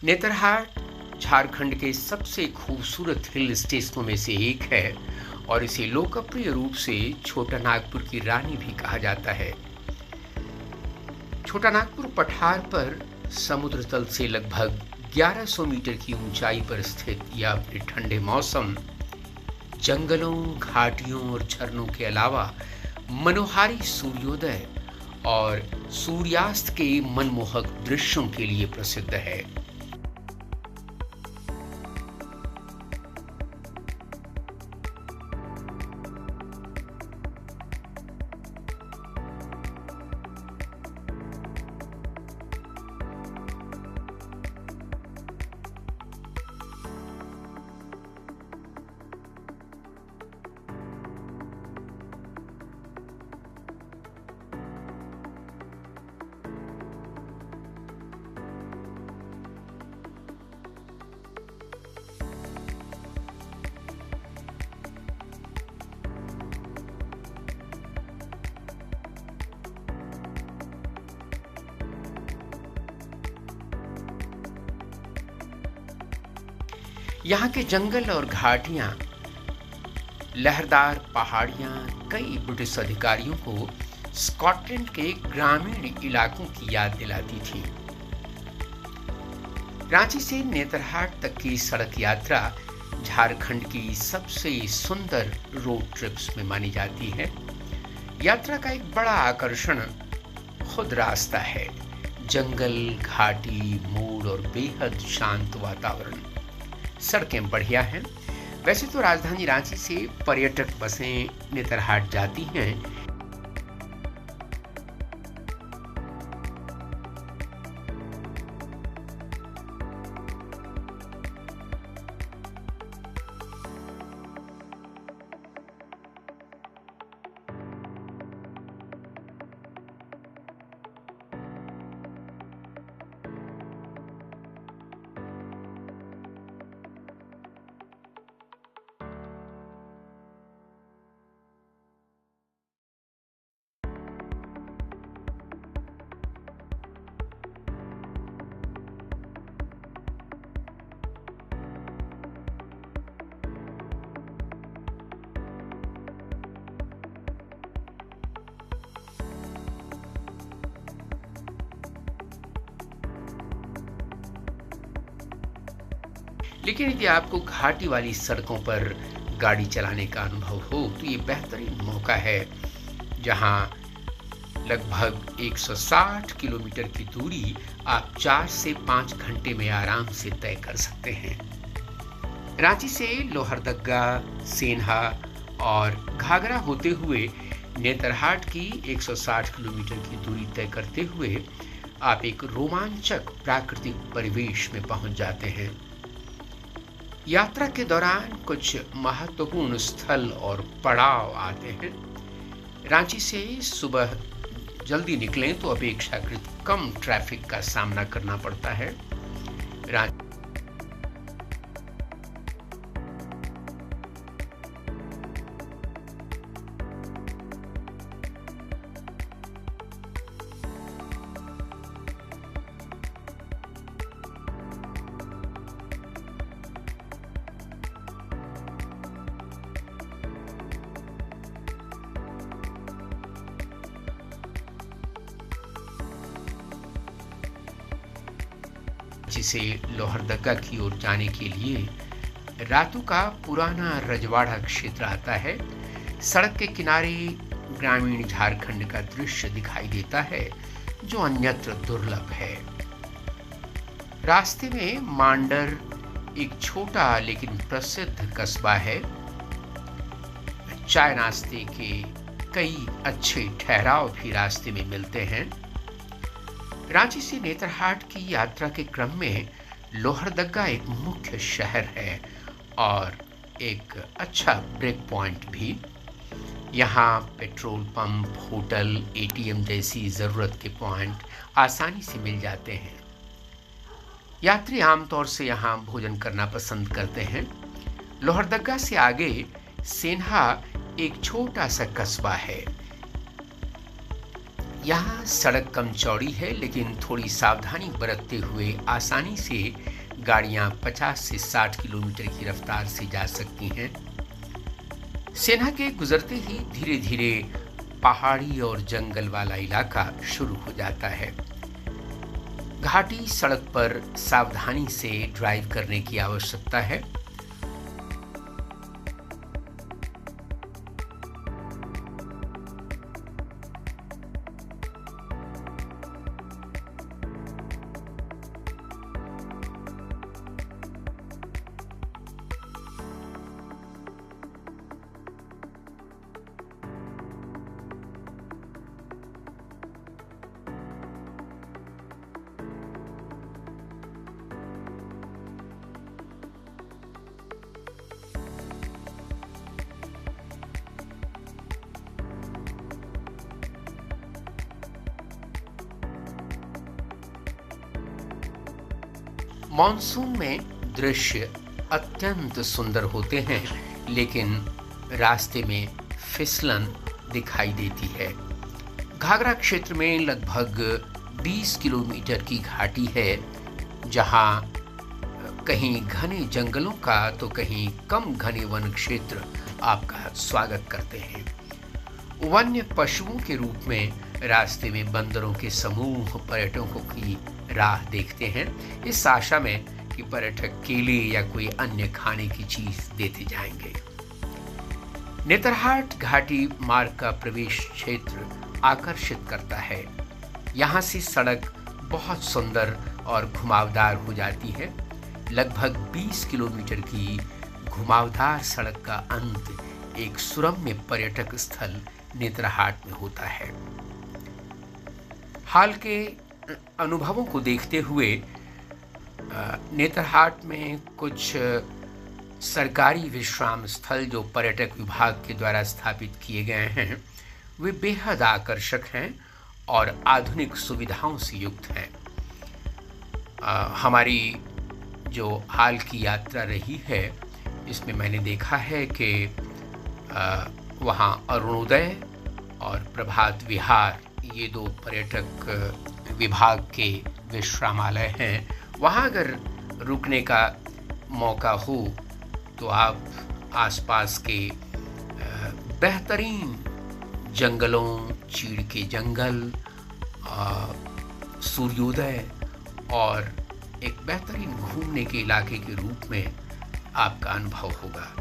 नेतरहाट झारखंड के सबसे खूबसूरत हिल स्टेशनों में से एक है और इसे लोकप्रिय रूप से छोटा नागपुर की रानी भी कहा जाता है। छोटा नागपुर पठार पर समुद्र तल से लगभग 1100 मीटर की ऊंचाई पर स्थित यह अपने ठंडे मौसम, जंगलों, घाटियों और झरनों के अलावा मनोहारी सूर्योदय और सूर्यास्त के मनमोहक दृश्यों के लिए प्रसिद्ध है। यहाँ के जंगल और घाटियां, लहरदार पहाड़ियां कई ब्रिटिश अधिकारियों को स्कॉटलैंड के ग्रामीण इलाकों की याद दिलाती थी। रांची से नेतरहाट तक की सड़क यात्रा झारखंड की सबसे सुंदर रोड ट्रिप्स में मानी जाती है। यात्रा का एक बड़ा आकर्षण खुद रास्ता है। जंगल, घाटी, मोड़ और बेहद शांत वातावरण। सड़कें बढ़िया हैं। वैसे तो राजधानी रांची से पर्यटक बसें नेतरहाट जाती हैं, लेकिन यदि आपको घाटी वाली सड़कों पर गाड़ी चलाने का अनुभव हो तो ये बेहतरीन मौका है, जहां लगभग 160 किलोमीटर की दूरी आप 4 से 5 घंटे में आराम से तय कर सकते हैं। रांची से लोहरदग्गा, सेन्हा और घाघरा होते हुए नेतरहाट की 160 किलोमीटर की दूरी तय करते हुए आप एक रोमांचक प्राकृतिक परिवेश में पहुंच जाते हैं। यात्रा के दौरान कुछ महत्वपूर्ण स्थल और पड़ाव आते हैं। रांची से सुबह जल्दी निकलें तो अपेक्षाकृत कम ट्रैफिक का सामना करना पड़ता है। जिसे लोहरदग्गा की ओर जाने के लिए रातू का पुराना रजवाड़ा क्षेत्र आता है। सड़क के किनारे ग्रामीण झारखंड का दृश्य दिखाई देता है जो अन्यत्र दुर्लभ है। रास्ते में मांडर एक छोटा लेकिन प्रसिद्ध कस्बा है। चाय नाश्ते के कई अच्छे ठहराव भी रास्ते में मिलते हैं। रांची से नेतरहाट की यात्रा के क्रम में लोहरदग्गा एक मुख्य शहर है और एक अच्छा ब्रेक पॉइंट भी। यहाँ पेट्रोल पंप, होटल, एटीएम जैसी ज़रूरत के पॉइंट आसानी से मिल जाते हैं। यात्री आमतौर से यहाँ भोजन करना पसंद करते हैं। लोहरदग्गा से आगे सेन्हा एक छोटा सा कस्बा है। यहाँ सड़क कम चौड़ी है लेकिन थोड़ी सावधानी बरतते हुए आसानी से गाड़ियां 50 से 60 किलोमीटर की रफ्तार से जा सकती हैं। सेना के गुजरते ही धीरे धीरे पहाड़ी और जंगल वाला इलाका शुरू हो जाता है। घाटी सड़क पर सावधानी से ड्राइव करने की आवश्यकता है। मॉनसून में दृश्य अत्यंत सुंदर होते हैं, लेकिन रास्ते में फिसलन दिखाई देती है। घाघरा क्षेत्र में लगभग 20 किलोमीटर की घाटी है, जहां कहीं घने जंगलों का तो कहीं कम घने वन क्षेत्र आपका स्वागत करते हैं। वन्य पशुओं के रूप में रास्ते में बंदरों के समूह पर्यटकों की राह देखते हैं, इस आशा में कि पर्यटक केले या कोई अन्य खाने की चीज देते जाएंगे। नेतरहाट घाटी मार्ग का प्रवेश क्षेत्र आकर्षित करता है। यहाँ से सड़क बहुत सुंदर और घुमावदार हो जाती है। लगभग 20 किलोमीटर की घुमावदार सड़क का अंत एक सुरम्य पर्यटक स्थल नेतरहाट में होता है। हाल के अनुभवों को देखते हुए नेतरहाट में कुछ सरकारी विश्राम स्थल जो पर्यटक विभाग के द्वारा स्थापित किए गए हैं, वे बेहद आकर्षक हैं और आधुनिक सुविधाओं से युक्त हैं। हमारी जो हाल की यात्रा रही है, इसमें मैंने देखा है कि वहाँ अरुणोदय और प्रभात विहार, ये 2 पर्यटक विभाग के विश्रामालय हैं। वहाँ अगर रुकने का मौका हो तो आप आसपास के बेहतरीन जंगलों, चीड़ के जंगल, सूर्योदय और एक बेहतरीन घूमने के इलाके के रूप में आपका अनुभव होगा।